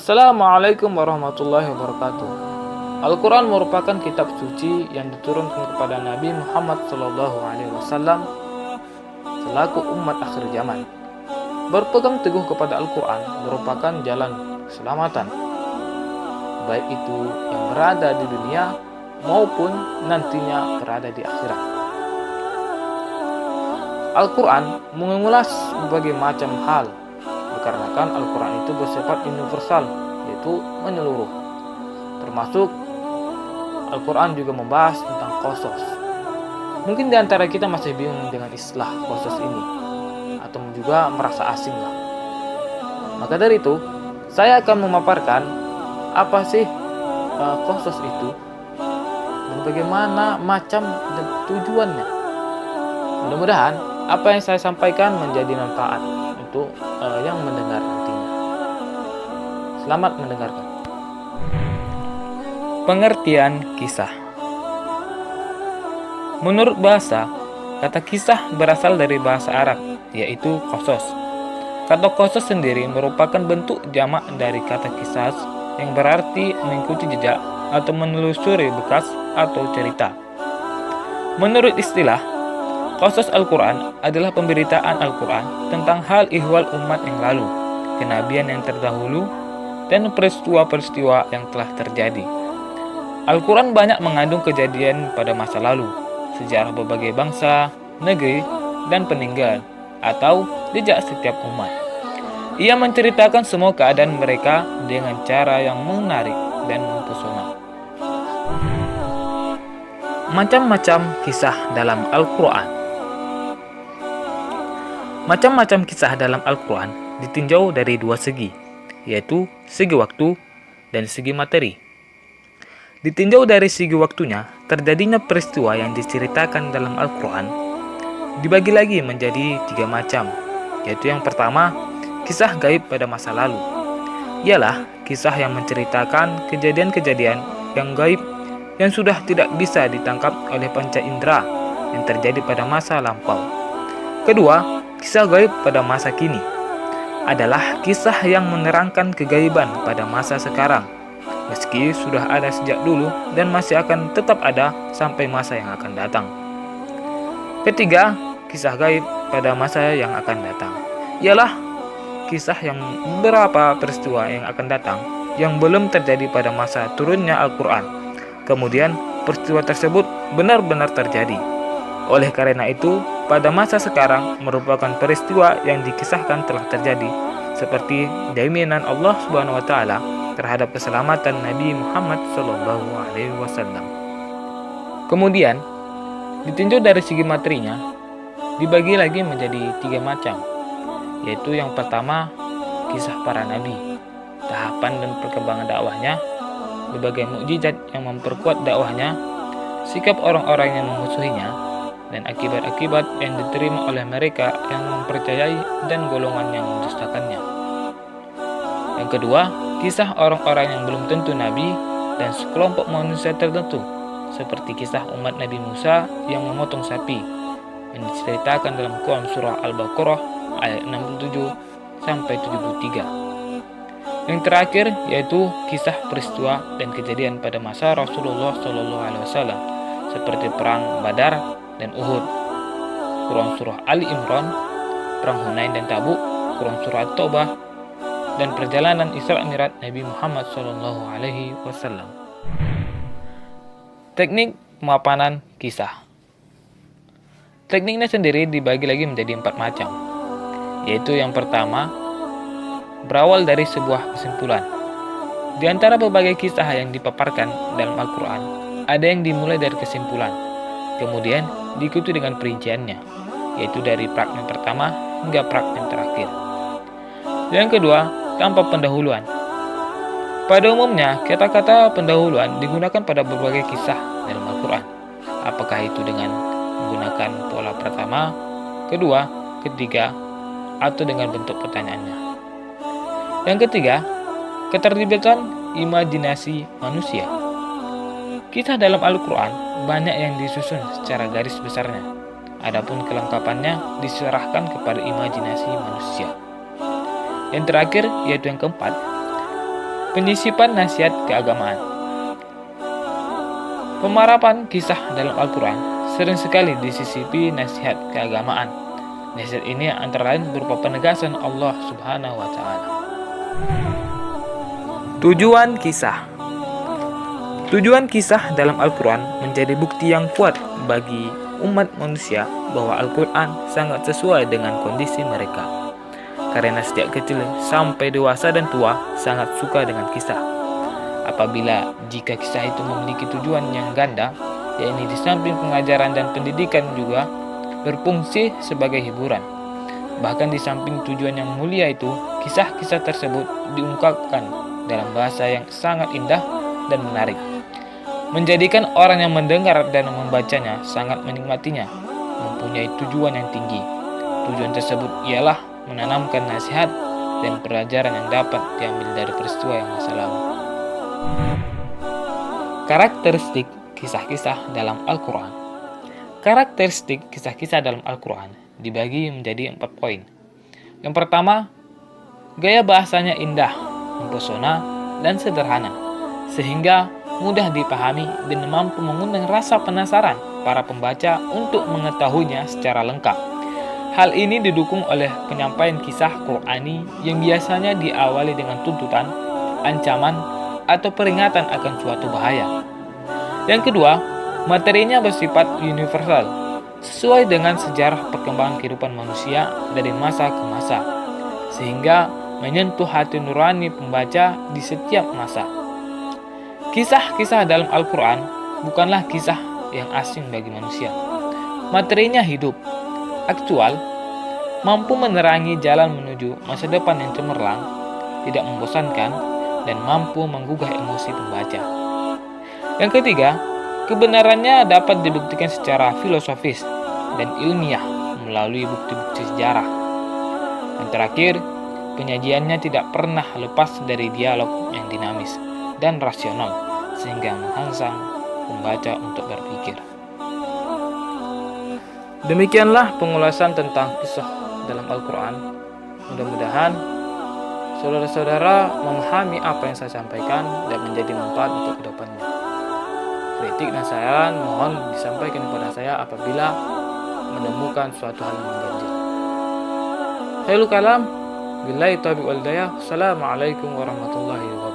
Assalamualaikum warahmatullahi wabarakatuh. Al-Quran merupakan kitab suci yang diturunkan kepada Nabi Muhammad SAW selaku umat akhir zaman. Berpegang teguh kepada Al-Quran merupakan jalan keselamatan, baik itu yang berada di dunia maupun nantinya berada di akhirat. Al-Quran mengulas berbagai macam hal, dikarenakan Al-Quran itu bersifat universal, yaitu menyeluruh. Termasuk Al-Quran juga membahas tentang qasas. Mungkin di antara kita masih bingung dengan istilah qasas ini, atau juga merasa asing lah. Maka dari itu, saya akan memaparkan apa sih qasas itu dan bagaimana macam dan tujuannya. Mudah-mudahan apa yang saya sampaikan menjadi manfaat untuk yang mendengar nantinya. Selamat mendengarkan. Pengertian kisah. Menurut bahasa, kata kisah berasal dari bahasa Arab, yaitu qasas. Kata qasas sendiri merupakan bentuk jamak dari kata kisas yang berarti mengikuti jejak atau menelusuri bekas atau cerita. Menurut istilah, qasas Al-Quran adalah pemberitaan Al-Quran tentang hal ihwal umat yang lalu, kenabian yang terdahulu, dan peristiwa-peristiwa yang telah terjadi. Al-Quran banyak mengandung kejadian pada masa lalu, sejarah berbagai bangsa, negeri, dan peninggalan, atau jejak setiap umat. Ia menceritakan semua keadaan mereka dengan cara yang menarik dan mempesona. Macam-macam kisah dalam Al-Quran. Macam-macam kisah dalam Al-Quran ditinjau dari dua segi, yaitu segi waktu dan segi materi. Ditinjau dari segi waktunya, terjadinya peristiwa yang diceritakan dalam Al-Quran dibagi lagi menjadi tiga macam, yaitu yang pertama, kisah gaib pada masa lalu. Ialah kisah yang menceritakan kejadian-kejadian yang gaib yang sudah tidak bisa ditangkap oleh panca indera yang terjadi pada masa lampau. Kedua, kisah gaib pada masa kini adalah kisah yang menerangkan kegaiban pada masa sekarang, meski sudah ada sejak dulu dan masih akan tetap ada sampai masa yang akan datang. Ketiga, kisah gaib pada masa yang akan datang ialah kisah yang beberapa peristiwa yang akan datang yang belum terjadi pada masa turunnya Al-Quran. Kemudian peristiwa tersebut benar-benar terjadi. Oleh karena itu, pada masa sekarang merupakan peristiwa yang dikisahkan telah terjadi, seperti jaminan Allah Subhanahu wa taala terhadap keselamatan Nabi Muhammad SAW. Kemudian, ditinjau dari segi materinya, dibagi lagi menjadi tiga macam, yaitu yang pertama, kisah para nabi, tahapan dan perkembangan dakwahnya, berbagai mukjizat yang memperkuat dakwahnya, sikap orang-orang yang memusuhinya, dan akibat-akibat yang diterima oleh mereka yang mempercayai dan golongan yang mendustakannya. Yang kedua, kisah orang-orang yang belum tentu nabi dan sekelompok manusia tertentu, seperti kisah umat Nabi Musa yang memotong sapi, yang diceritakan dalam Quran surah Al-Baqarah ayat 67 sampai 73. Yang terakhir yaitu kisah peristiwa dan kejadian pada masa Rasulullah SAW, seperti perang Badar dan Uhud, Quran surah Ali Imran, perang Hunain dan Tabuk, Quran surah Taubah, dan perjalanan Isra Mi'raj Nabi Muhammad SAW. Teknik pemapanan kisah. Tekniknya sendiri dibagi lagi menjadi 4 macam, yaitu yang pertama, berawal dari sebuah kesimpulan. Di antara berbagai kisah yang dipaparkan dalam Al-Quran, ada yang dimulai dari kesimpulan, kemudian diikuti dengan perinciannya, yaitu dari fragmen pertama hingga fragmen terakhir. Yang kedua, tanpa pendahuluan. Pada umumnya, kata-kata pendahuluan digunakan pada berbagai kisah dalam Al-Quran, apakah itu dengan menggunakan pola pertama, kedua, ketiga, atau dengan bentuk pertanyaannya. Yang ketiga, keterlibatan imajinasi manusia. Kisah dalam Al-Quran banyak yang disusun secara garis besarnya, adapun kelengkapannya diserahkan kepada imajinasi manusia. Yang terakhir, yaitu yang keempat, Penyisipan nasihat keagamaan. Pemarapan kisah dalam Al-Quran sering sekali disisipi nasihat keagamaan. Nasihat ini antara lain berupa penegasan Allah Subhanahu wa Ta'ala. Tujuan kisah. Tujuan kisah dalam Al-Quran menjadi bukti yang kuat bagi umat manusia bahwa Al-Quran sangat sesuai dengan kondisi mereka. Karena sejak kecil sampai dewasa dan tua sangat suka dengan kisah. Apabila jika kisah itu memiliki tujuan yang ganda, yakni di samping pengajaran dan pendidikan juga berfungsi sebagai hiburan. Bahkan di samping tujuan yang mulia itu, kisah-kisah tersebut diungkapkan dalam bahasa yang sangat indah dan menarik, menjadikan orang yang mendengar dan membacanya sangat menikmatinya, mempunyai tujuan yang tinggi. Tujuan tersebut ialah menanamkan nasihat dan pelajaran yang dapat diambil dari peristiwa yang masa lalu. Karakteristik kisah-kisah dalam Al-Quran. Karakteristik kisah-kisah dalam Al-Quran dibagi menjadi 4 poin. Yang pertama, gaya bahasanya indah, mempesona, dan sederhana, sehingga mudah dipahami dan mampu mengundang rasa penasaran para pembaca untuk mengetahuinya secara lengkap. Hal ini didukung oleh penyampaian kisah Qur'ani yang biasanya diawali dengan tuntutan, ancaman, atau peringatan akan suatu bahaya. Yang kedua, materinya bersifat universal, sesuai dengan sejarah perkembangan kehidupan manusia dari masa ke masa, sehingga menyentuh hati nurani pembaca di setiap masa. Kisah-kisah dalam Al-Quran bukanlah kisah yang asing bagi manusia. Materinya hidup, aktual, mampu menerangi jalan menuju masa depan yang cemerlang, tidak membosankan, dan mampu menggugah emosi pembaca. Yang ketiga, kebenarannya dapat dibuktikan secara filosofis dan ilmiah melalui bukti-bukti sejarah. Dan terakhir, penyajiannya tidak pernah lepas dari dialog yang dinamis dan rasional, sehingga menghangsang pembaca untuk berpikir. Demikianlah pengulasan tentang kisah dalam Al-Quran. Mudah-mudahan saudara-saudara memahami apa yang saya sampaikan dan menjadi manfaat untuk kedepannya. Kritik dan saran mohon disampaikan kepada saya apabila menemukan suatu hal yang mengganjal. Khairul kalam, billahi taufiq wal hidayah. Assalamualaikum warahmatullahi wabarakatuh.